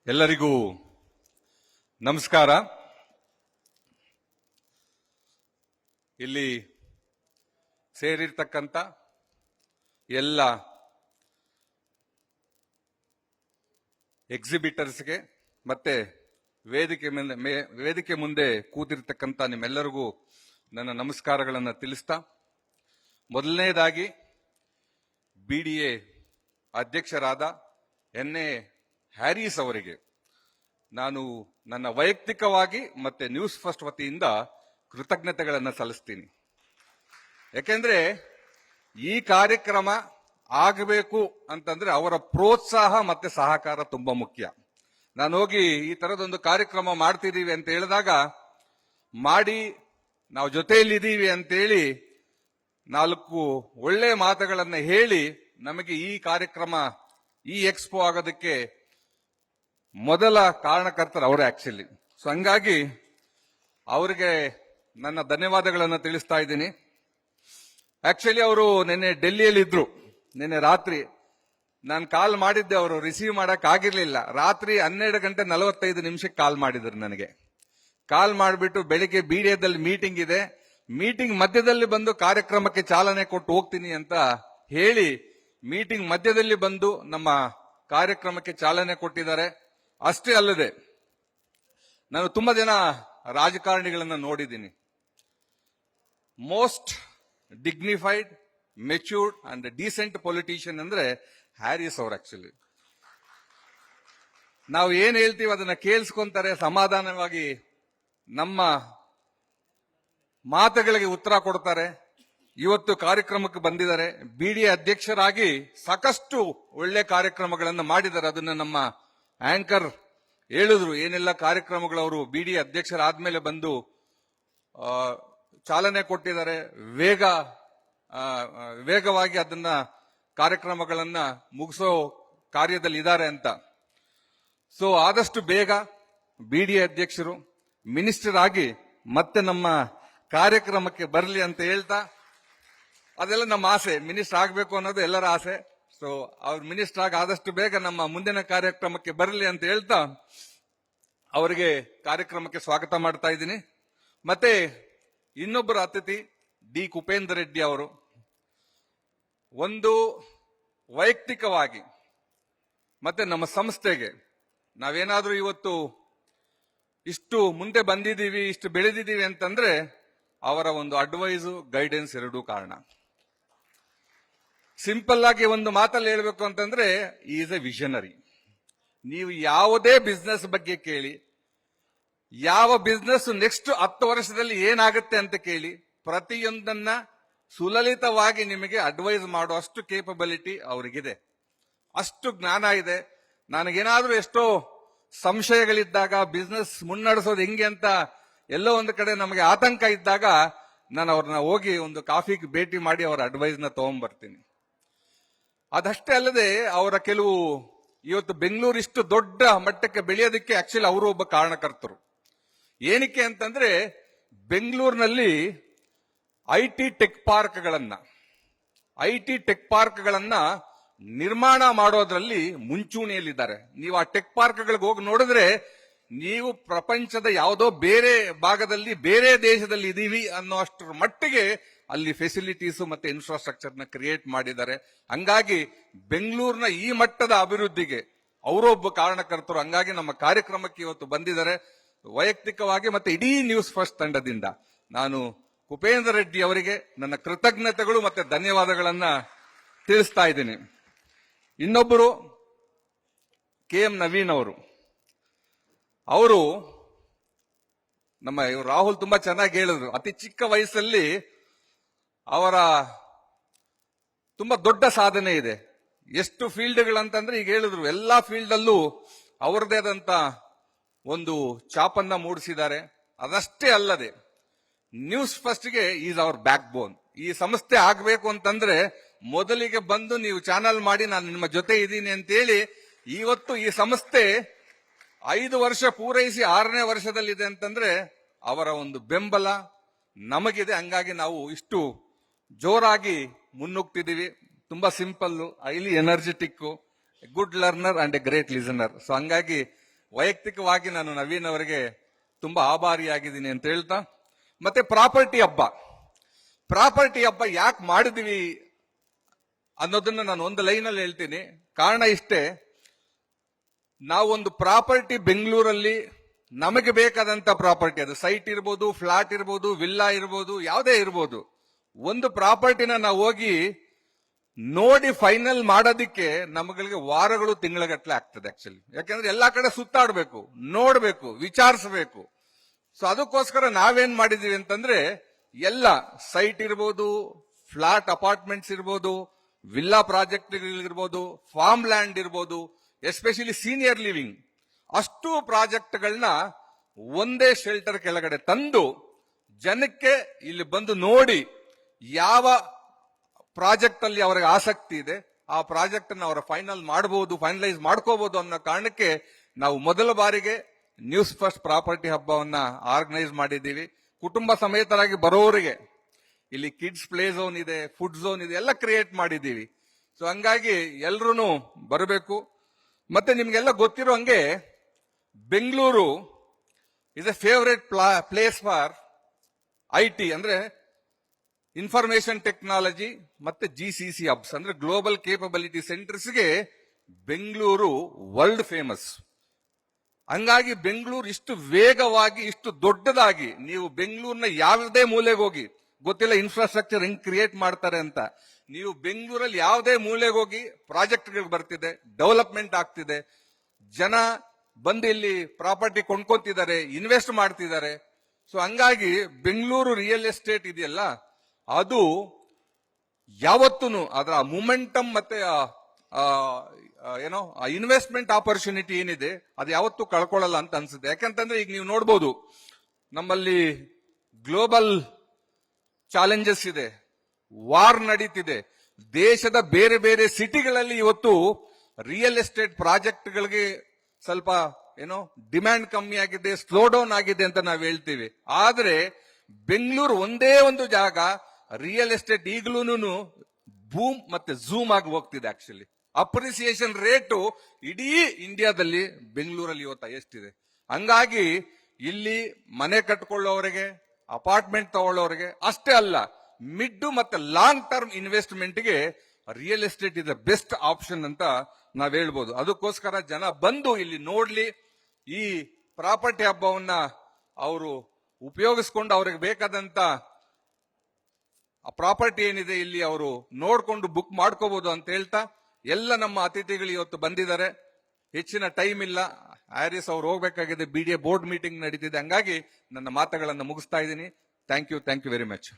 ಎಲ್ಲರಿಗೂ ನಮಸ್ಕಾರ. ಇಲ್ಲಿ ಸೇರಿರ್ತಕ್ಕಂಥ ಎಲ್ಲ ಎಕ್ಸಿಬಿಟರ್ಸ್ಗೆ ಮತ್ತೆ ವೇದಿಕೆ ಮುಂದೆ ಕೂತಿರ್ತಕ್ಕಂಥ ನಿಮ್ಮೆಲ್ಲರಿಗೂ ನನ್ನ ನಮಸ್ಕಾರಗಳನ್ನು ತಿಳಿಸ್ತಾ, ಮೊದಲನೇದಾಗಿ ಬಿಡಿಎ ಅಧ್ಯಕ್ಷರಾದ ಎನ್.ಎ. ಹ್ಯಾರಿಸ್ ಅವರಿಗೆ ನಾನು ನನ್ನ ವೈಯಕ್ತಿಕವಾಗಿ ಮತ್ತೆ ನ್ಯೂಸ್ ಫಸ್ಟ್ ವತಿಯಿಂದ ಕೃತಜ್ಞತೆಗಳನ್ನು ಸಲ್ಲಿಸ್ತೀನಿ. ಯಾಕೆಂದ್ರೆ ಈ ಕಾರ್ಯಕ್ರಮ ಆಗಬೇಕು ಅಂತಂದ್ರೆ ಅವರ ಪ್ರೋತ್ಸಾಹ ಮತ್ತೆ ಸಹಕಾರ ತುಂಬಾ ಮುಖ್ಯ. ನಾನು ಹೋಗಿ ಈ ತರದೊಂದು ಕಾರ್ಯಕ್ರಮ ಮಾಡ್ತಿದೀವಿ ಅಂತ ಹೇಳಿದಾಗ, ಮಾಡಿ ನಾವು ಜೊತೆಯಲ್ಲಿದ್ದೀವಿ ಅಂತೇಳಿ 4 ಒಳ್ಳೆ ಮಾತುಗಳನ್ನ ಹೇಳಿ ನಮಗೆ ಈ ಕಾರ್ಯಕ್ರಮ, ಈ ಎಕ್ಸ್ಪೋ ಆಗೋದಕ್ಕೆ ಮೊದಲ ಕಾರಣಕರ್ತರು ಅವರೇ ಆಕ್ಚುಲಿ. ಸೊ ಹಂಗಾಗಿ ಅವರಿಗೆ ನನ್ನ ಧನ್ಯವಾದಗಳನ್ನು ತಿಳಿಸ್ತಾ ಇದ್ದೀನಿ. ಆಕ್ಚುಲಿ ಅವರು ನಿನ್ನೆ ಡೆಲ್ಲಿಯಲ್ಲಿ ಇದ್ರು. ನಿನ್ನೆ ರಾತ್ರಿ ನಾನು ಕಾಲ್ ಮಾಡಿದ್ದೆ, ಅವರು ರಿಸೀವ್ ಮಾಡಕ್ ಆಗಿರ್ಲಿಲ್ಲ. ರಾತ್ರಿ 12:45 ಕಾಲ್ ಮಾಡಿದ್ರು ನನಗೆ. ಕಾಲ್ ಮಾಡಿಬಿಟ್ಟು ಬೆಳಿಗ್ಗೆ ಬಿಡಿಎದಲ್ಲಿ ಮೀಟಿಂಗ್ ಇದೆ, ಮೀಟಿಂಗ್ ಮಧ್ಯದಲ್ಲಿ ಬಂದು ಕಾರ್ಯಕ್ರಮಕ್ಕೆ ಚಾಲನೆ ಕೊಟ್ಟು ಹೋಗ್ತೀನಿ ಅಂತ ಹೇಳಿ ಮೀಟಿಂಗ್ ಮಧ್ಯದಲ್ಲಿ ಬಂದು ನಮ್ಮ ಕಾರ್ಯಕ್ರಮಕ್ಕೆ ಚಾಲನೆ ಕೊಟ್ಟಿದ್ದಾರೆ. ಅಷ್ಟೇ ಅಲ್ಲದೆ ನಾನು ತುಂಬಾ ಜನ ರಾಜಕಾರಣಿಗಳನ್ನ ನೋಡಿದ್ದೀನಿ. Most dignified, matured and decent politician ಅಂದ್ರೆ ಹ್ಯಾರಿಸ್ ಅವರು. ಆಕ್ಚುಲಿ ನಾವು ಏನ್ ಹೇಳ್ತೀವಿ ಅದನ್ನ ಕೇಳಿಸ್ಕೊಂತಾರೆ, ಸಮಾಧಾನವಾಗಿ ನಮ್ಮ ಮಾತುಗಳಿಗೆ ಉತ್ತರ ಕೊಡ್ತಾರೆ. ಇವತ್ತು ಕಾರ್ಯಕ್ರಮಕ್ಕೆ ಬಂದಿದ್ದಾರೆ. ಬಿಡಿಎ ಅಧ್ಯಕ್ಷರಾಗಿ ಸಾಕಷ್ಟು ಒಳ್ಳೆ ಕಾರ್ಯಕ್ರಮಗಳನ್ನು ಮಾಡಿದ್ದಾರೆ. ಅದನ್ನ ನಮ್ಮ ಆಂಕರ್ ಹೇಳಿದ್ರು, ಏನೆಲ್ಲ ಕಾರ್ಯಕ್ರಮಗಳು ಅವರು ಬಿಡಿಎ ಅಧ್ಯಕ್ಷರಾದ್ಮೇಲೆ ಬಂದು ಚಾಲನೆ ಕೊಟ್ಟಿದ್ದಾರೆ. ವೇಗವಾಗಿ ಅದನ್ನ ಕಾರ್ಯಕ್ರಮಗಳನ್ನ ಮುಗಿಸೋ ಕಾರ್ಯದಲ್ಲಿ ಇದ್ದಾರೆ ಅಂತ. ಸೊ ಆದಷ್ಟು ಬೇಗ ಬಿಡಿಎ ಅಧ್ಯಕ್ಷರು ಮಿನಿಸ್ಟರ್ ಆಗಿ ಮತ್ತೆ ನಮ್ಮ ಕಾರ್ಯಕ್ರಮಕ್ಕೆ ಬರಲಿ ಅಂತ ಹೇಳ್ತಾ, ಅದೆಲ್ಲ ನಮ್ಮ ಆಸೆ, ಮಿನಿಸ್ಟರ್ ಆಗಬೇಕು ಅನ್ನೋದು ಎಲ್ಲರ ಆಸೆ. ಸೊ ಅವ್ರು ಮಿನಿಸ್ಟರ್ ಆಗಿ ಆದಷ್ಟು ಬೇಗ ನಮ್ಮ ಮುಂದಿನ ಕಾರ್ಯಕ್ರಮಕ್ಕೆ ಬರಲಿ ಅಂತ ಹೇಳ್ತಾ ಅವರಿಗೆ ಕಾರ್ಯಕ್ರಮಕ್ಕೆ ಸ್ವಾಗತ ಮಾಡ್ತಾ ಇದ್ದೀನಿ. ಮತ್ತೆ ಇನ್ನೊಬ್ಬರು ಅತಿಥಿ ಡಿ. ಕುಪೇಂದ್ರ ರೆಡ್ಡಿ ಅವರು. ಒಂದು ವೈಯಕ್ತಿಕವಾಗಿ ಮತ್ತೆ ನಮ್ಮ ಸಂಸ್ಥೆಗೆ ನಾವೇನಾದ್ರೂ ಇವತ್ತು ಇಷ್ಟು ಮುಂದೆ ಬಂದಿದ್ದೀವಿ, ಇಷ್ಟು ಬೆಳೆದಿದ್ದೀವಿ ಅಂತಂದ್ರೆ ಅವರ ಒಂದು ಅಡ್ವೈಸು, ಗೈಡೆನ್ಸ್ ಎರಡೂ ಕಾರಣ. ಸಿಂಪಲ್ ಆಗಿ ಒಂದು ಮಾತಲ್ಲಿ ಹೇಳ್ಬೇಕು ಅಂತಂದ್ರೆ, ಈಸ್ ಎ ವಿಷನರಿ. ನೀವು ಯಾವುದೇ ಬಿಸ್ನೆಸ್ ಬಗ್ಗೆ ಕೇಳಿ, ಯಾವ ಬಿಸ್ನೆಸ್ ನೆಕ್ಸ್ಟ್ 10 ವರ್ಷದಲ್ಲಿ ಏನಾಗುತ್ತೆ ಅಂತ ಕೇಳಿ, ಪ್ರತಿಯೊಂದನ್ನ ಸುಲಲಿತವಾಗಿ ನಿಮಗೆ ಅಡ್ವೈಸ್ ಮಾಡೋ ಅಷ್ಟು ಕೇಪಬಿಲಿಟಿ ಅವರಿಗಿದೆ, ಅಷ್ಟು ಜ್ಞಾನ ಇದೆ. ನನಗೇನಾದ್ರೂ ಎಷ್ಟೋ ಸಂಶಯಗಳಿದ್ದಾಗ, ಬಿಸ್ನೆಸ್ ಮುನ್ನಡೆಸೋದು ಹೆಂಗೆ ಅಂತ ಎಲ್ಲೋ ಒಂದು ಕಡೆ ನಮಗೆ ಆತಂಕ ಇದ್ದಾಗ, ನಾನು ಅವ್ರನ್ನ ಹೋಗಿ ಒಂದು ಕಾಫಿಗೆ ಭೇಟಿ ಮಾಡಿ ಅವರ ಅಡ್ವೈಸ್ನ ತಗೊಂಡ್ಬರ್ತೀನಿ. ಅದಷ್ಟೇ ಅಲ್ಲದೆ ಅವರ ಕೆಲವು ಇವತ್ತು ಬೆಂಗಳೂರು ಇಷ್ಟು ದೊಡ್ಡ ಮಟ್ಟಕ್ಕೆ ಬೆಳೆಯೋದಕ್ಕೆ ಆಕ್ಚುಲಿ ಅವರು ಒಬ್ಬ ಕಾರಣಕರ್ತರು. ಏನಕ್ಕೆ ಅಂತಂದ್ರೆ, ಬೆಂಗಳೂರಿನಲ್ಲಿ ಐಟಿ ಟೆಕ್ ಪಾರ್ಕ್ಗಳನ್ನ ನಿರ್ಮಾಣ ಮಾಡೋದ್ರಲ್ಲಿ ಮುಂಚೂಣಿಯಲ್ಲಿದ್ದಾರೆ. ನೀವು ಆ ಟೆಕ್ ಪಾರ್ಕ್ಗಳಿಗೆ ಹೋಗಿ ನೋಡಿದ್ರೆ, ನೀವು ಪ್ರಪಂಚದ ಯಾವುದೋ ಬೇರೆ ಭಾಗದಲ್ಲಿ, ಬೇರೆ ದೇಶದಲ್ಲಿ ಇದೀವಿ ಅನ್ನೋ ಅಷ್ಟರ ಮಟ್ಟಿಗೆ ಅಲ್ಲಿ ಫೆಸಿಲಿಟೀಸ್ ಮತ್ತೆ ಇನ್ಫ್ರಾಸ್ಟ್ರಕ್ಚರ್ ನ ಕ್ರಿಯೇಟ್ ಮಾಡಿದ್ದಾರೆ. ಹಂಗಾಗಿ ಬೆಂಗಳೂರಿನ ಈ ಮಟ್ಟದ ಅಭಿವೃದ್ಧಿಗೆ ಅವರೊಬ್ಬ ಕಾರಣಕರ್ತರು. ಹಂಗಾಗಿ ನಮ್ಮ ಕಾರ್ಯಕ್ರಮಕ್ಕೆ ಇವತ್ತು ಬಂದಿದ್ದಾರೆ. ವೈಯಕ್ತಿಕವಾಗಿ ಮತ್ತೆ ಇಡೀ ನ್ಯೂಸ್ ಫಸ್ಟ್ ತಂಡದಿಂದ ನಾನು ಕುಪೇಂದ್ರ ರೆಡ್ಡಿ ಅವರಿಗೆ ನನ್ನ ಕೃತಜ್ಞತೆಗಳು ಮತ್ತೆ ಧನ್ಯವಾದಗಳನ್ನ ತಿಳಿಸ್ತಾ ಇದ್ದೀನಿ. ಇನ್ನೊಬ್ಬರು KM ನವೀನ್ ಅವರು. ನಮ್ಮ ರಾಹುಲ್ ತುಂಬಾ ಚೆನ್ನಾಗಿ ಹೇಳಿದ್ರು, ಅತಿ ಚಿಕ್ಕ ವಯಸ್ಸಲ್ಲಿ ಅವರ ತುಂಬಾ ದೊಡ್ಡ ಸಾಧನೆ ಇದೆ. ಎಷ್ಟು ಫೀಲ್ಡ್ಗಳಂತಂದ್ರೆ, ಈಗ ಹೇಳಿದ್ರು ಎಲ್ಲಾ ಫೀಲ್ಡ್ ಅಲ್ಲೂ ಅವರದೇ ಆದಂತ ಒಂದು ಛಾಪನ್ನ ಮೂಡಿಸಿದ್ದಾರೆ. ಅದಷ್ಟೇ ಅಲ್ಲದೆ ನ್ಯೂಸ್ ಫಸ್ಟ್ಗೆ ಈಸ್ ಅವರ್ ಬ್ಯಾಕ್ ಬೋನ್. ಈ ಸಂಸ್ಥೆ ಆಗ್ಬೇಕು ಅಂತಂದ್ರೆ ಮೊದಲಿಗೆ ಬಂದು ನೀವು ಚಾನಲ್ ಮಾಡಿ, ನಾನು ನಿಮ್ಮ ಜೊತೆ ಇದ್ದೀನಿ ಅಂತೇಳಿ ಇವತ್ತು ಈ ಸಂಸ್ಥೆ 5 ವರ್ಷ ಪೂರೈಸಿ 6ನೇ ವರ್ಷದಲ್ಲಿದೆ ಅಂತಂದ್ರೆ ಅವರ ಒಂದು ಬೆಂಬಲ ನಮಗಿದೆ. ಹಂಗಾಗಿ ನಾವು ಇಷ್ಟು ಜೋರಾಗಿ ಮುನ್ನುಗ್ತಿದ್ದೀವಿ. ತುಂಬಾ simple, highly energetic, good learner and A great listener. So ಹಂಗಾಗಿ ವೈಯಕ್ತಿಕವಾಗಿ ನಾನು ನವೀನ್ ಅವರಿಗೆ ತುಂಬಾ ಆಭಾರಿಯಾಗಿದ್ದೀನಿ ಅಂತ ಹೇಳ್ತಾ, ಮತ್ತೆ ಪ್ರಾಪರ್ಟಿ ಹಬ್ಬ ಯಾಕೆ ಮಾಡಿದ್ವಿ ಅನ್ನೋದನ್ನ ನಾನು ಒಂದು ಲೈನಲ್ಲಿ ಹೇಳ್ತೀನಿ. ಕಾರಣ ಇಷ್ಟೇ, ನಾವೊಂದು ಪ್ರಾಪರ್ಟಿ ಬೆಂಗಳೂರಲ್ಲಿ ನಮಗೆ ಬೇಕಾದಂತ ಪ್ರಾಪರ್ಟಿ, ಅದು ಸೈಟ್ ಇರ್ಬೋದು, ಫ್ಲಾಟ್ ಇರ್ಬೋದು, ವಿಲ್ಲಾ ಇರ್ಬೋದು, ಯಾವುದೇ ಇರ್ಬೋದು, ಒಂದು ಪ್ರಾಪರ್ಟಿನ ನಾವು ಹೋಗಿ ನೋಡಿ ಫೈನಲ್ ಮಾಡೋದಿಕ್ಕೆ ನಮಗೆ ವಾರಗಳು ತಿಂಗಳಗಟ್ಟಲೆ ಆಗ್ತದೆ ಆಕ್ಚುಲಿ. ಯಾಕಂದ್ರೆ ಎಲ್ಲಾ ಕಡೆ ಸುತ್ತಾಡಬೇಕು, ನೋಡ್ಬೇಕು, ವಿಚಾರಿಸಬೇಕು. ಸೊ ಅದಕ್ಕೋಸ್ಕರ ನಾವೇನ್ ಮಾಡಿದೀವಿ ಅಂತಂದ್ರೆ, ಎಲ್ಲ ಸೈಟ್ ಇರ್ಬೋದು, ಫ್ಲಾಟ್ ಅಪಾರ್ಟ್ಮೆಂಟ್ಸ್ ಇರ್ಬೋದು, ವಿಲ್ಲಾ ಪ್ರಾಜೆಕ್ಟ್ ಇರ್ಬೋದು, ಫಾರ್ಮ್ ಲ್ಯಾಂಡ್ ಇರ್ಬೋದು, ಎಸ್ಪೆಷಲಿ ಸೀನಿಯರ್ ಲಿವಿಂಗ್, ಅಷ್ಟು ಪ್ರಾಜೆಕ್ಟ್ಗಳನ್ನ ಒಂದೇ ಶೆಲ್ಟರ್ ಕೆಳಗಡೆ ತಂದು ಜನಕ್ಕೆ ಇಲ್ಲಿ ಬಂದು ನೋಡಿ ಯಾವ ಪ್ರಾಜೆಕ್ಟ್ ಅಲ್ಲಿ ಅವರಿಗೆ ಆಸಕ್ತಿ ಇದೆ ಆ ಪ್ರಾಜೆಕ್ಟ್ ಅನ್ನು ಅವರ ಫೈನಲೈಸ್ ಮಾಡ್ಕೋಬಹುದು ಅನ್ನೋ ಕಾರಣಕ್ಕೆ ನಾವು ಮೊದಲ ಬಾರಿಗೆ ನ್ಯೂಸ್ ಫಸ್ಟ್ ಪ್ರಾಪರ್ಟಿ ಹಬ್ಬವನ್ನ ಆರ್ಗನೈಸ್ ಮಾಡಿದ್ದೀವಿ. ಕುಟುಂಬ ಸಮೇತರಾಗಿ ಬರೋರಿಗೆ ಇಲ್ಲಿ ಕಿಡ್ಸ್ ಪ್ಲೇ ಝೋನ್ ಇದೆ, ಫುಡ್ ಝೋನ್ ಇದೆ, ಎಲ್ಲ ಕ್ರಿಯೇಟ್ ಮಾಡಿದ್ದೀವಿ. ಸೊ ಹಂಗಾಗಿ ಎಲ್ರೂ ಬರಬೇಕು. ಮತ್ತೆ ನಿಮ್ಗೆಲ್ಲ ಗೊತ್ತಿರೋ ಹಂಗೆ Bengaluru is a favourite place for IT, ಅಂದ್ರೆ ಇನ್ಫಾರ್ಮೇಶನ್ ಟೆಕ್ನಾಲಜಿ ಮತ್ತೆ GCC ಹಬ್ಸ್, ಅಂದ್ರೆ ಗ್ಲೋಬಲ್ ಕೇಪಬಿಲಿಟಿ ಸೆಂಟರ್ಸ್ಗೆ ಬೆಂಗಳೂರು ವರ್ಲ್ಡ್ ಫೇಮಸ್. ಹಂಗಾಗಿ ಬೆಂಗಳೂರು ಇಷ್ಟು ವೇಗವಾಗಿ, ಇಷ್ಟು ದೊಡ್ಡದಾಗಿ, ನೀವು ಬೆಂಗಳೂರಿನ ಯಾವುದೇ ಮೂಲೆಗೆ ಹೋಗಿ, ಗೊತ್ತಿಲ್ಲ ಇನ್ಫ್ರಾಸ್ಟ್ರಕ್ಚರ್ ಹೆಂಗ್ ಕ್ರಿಯೇಟ್ ಮಾಡ್ತಾರೆ ಅಂತ, ನೀವು ಬೆಂಗಳೂರಲ್ಲಿ ಯಾವುದೇ ಮೂಲೆಗೆ ಹೋಗಿ ಪ್ರಾಜೆಕ್ಟ್ಗಳು ಬರ್ತಿದೆ, ಡೆವಲಪ್ಮೆಂಟ್ ಆಗ್ತಿದೆ, ಜನ ಬಂದು ಇಲ್ಲಿ ಪ್ರಾಪರ್ಟಿ ಕೊಂಡ್ಕೊಂತಿದ್ದಾರೆ, ಇನ್ವೆಸ್ಟ್ ಮಾಡ್ತಿದ್ದಾರೆ. ಸೊ ಹಂಗಾಗಿ ಬೆಂಗಳೂರು ರಿಯಲ್ ಎಸ್ಟೇಟ್ ಇದೆಯಲ್ಲ, ಅದು ಯಾವತ್ತೂ ಅದರ ಮೂಮೆಂಟಮ್ ಮತ್ತೆ ಇನ್ವೆಸ್ಟ್ಮೆಂಟ್ ಆಪರ್ಚುನಿಟಿ ಏನಿದೆ ಅದು ಯಾವತ್ತೂ ಕಳ್ಕೊಳ್ಳಲ್ಲ ಅಂತ ಅನ್ಸುತ್ತೆ. ಯಾಕಂತಂದ್ರೆ ಈಗ ನೀವು ನೋಡ್ಬೋದು, ನಮ್ಮಲ್ಲಿ ಗ್ಲೋಬಲ್ ಚಾಲೆಂಜಸ್ ಇದೆ, ವಾರ್ ನಡೀತಿದೆ, ದೇಶದ ಬೇರೆ ಬೇರೆ ಸಿಟಿಗಳಲ್ಲಿ ಇವತ್ತು ರಿಯಲ್ ಎಸ್ಟೇಟ್ ಪ್ರಾಜೆಕ್ಟ್ಗಳಿಗೆ ಸ್ವಲ್ಪ ಡಿಮ್ಯಾಂಡ್ ಕಮ್ಮಿ ಆಗಿದೆ, ಸ್ಲೋ ಡೌನ್ ಆಗಿದೆ ಅಂತ ನಾವು ಹೇಳ್ತೀವಿ. ಆದ್ರೆ ಬೆಂಗಳೂರು ಒಂದೇ ಒಂದು ಜಾಗ ರಿಯಲ್ ಎಸ್ಟೇಟ್ ಈಗಲೂ ಬೂಮ್ ಮತ್ತೆ ಝೂಮ್ ಆಗಿ ಹೋಗ್ತಿದೆ. ಆಕ್ಚುಲಿ ಅಪ್ರಿಸಿಯೇಷನ್ ರೇಟು ಇಡೀ ಇಂಡಿಯಾದಲ್ಲಿ ಬೆಂಗಳೂರಲ್ಲಿ ಇವತ್ತು ಎಷ್ಟಿದೆ. ಹಂಗಾಗಿ ಇಲ್ಲಿ ಮನೆ ಕಟ್ಕೊಳ್ಳೋರಿಗೆ, ಅಪಾರ್ಟ್ಮೆಂಟ್ ತಗೊಳ್ಳೋರಿಗೆ ಅಷ್ಟೇ ಅಲ್ಲ, ಮಿಡ್ ಮತ್ತೆ ಲಾಂಗ್ ಟರ್ಮ್ ಇನ್ವೆಸ್ಟ್ಮೆಂಟ್ಗೆ real estate is the best option ಅಂತ ನಾವ್ ಹೇಳ್ಬೋದು. ಅದಕ್ಕೋಸ್ಕರ ಜನ ಬಂದು ಇಲ್ಲಿ ನೋಡ್ಲಿ, ಈ ಪ್ರಾಪರ್ಟಿ ಹಬ್ಬವನ್ನ ಅವರು ಉಪಯೋಗಿಸ್ಕೊಂಡು ಅವ್ರಿಗೆ ಬೇಕಾದಂತ ಪ್ರಾಪರ್ಟಿ ಏನಿದೆ ಇಲ್ಲಿ ಅವರು ನೋಡ್ಕೊಂಡು ಬುಕ್ ಮಾಡ್ಕೋಬಹುದು ಅಂತ ಹೇಳ್ತಾ, ಎಲ್ಲ ನಮ್ಮ ಅತಿಥಿಗಳು ಇವತ್ತು ಬಂದಿದ್ದಾರೆ. ಹೆಚ್ಚಿನ ಟೈಮ್ ಇಲ್ಲ, ಹ್ಯಾರಿಸ್ ಅವ್ರು ಹೋಗ್ಬೇಕಾಗಿದೆ, BDA ಬೋರ್ಡ್ ಮೀಟಿಂಗ್ ನಡೀತಿದೆ. ಹಂಗಾಗಿ ನನ್ನ ಮಾತುಗಳನ್ನು ಮುಗಿಸ್ತಾ ಇದ್ದೀನಿ. Thank you very much.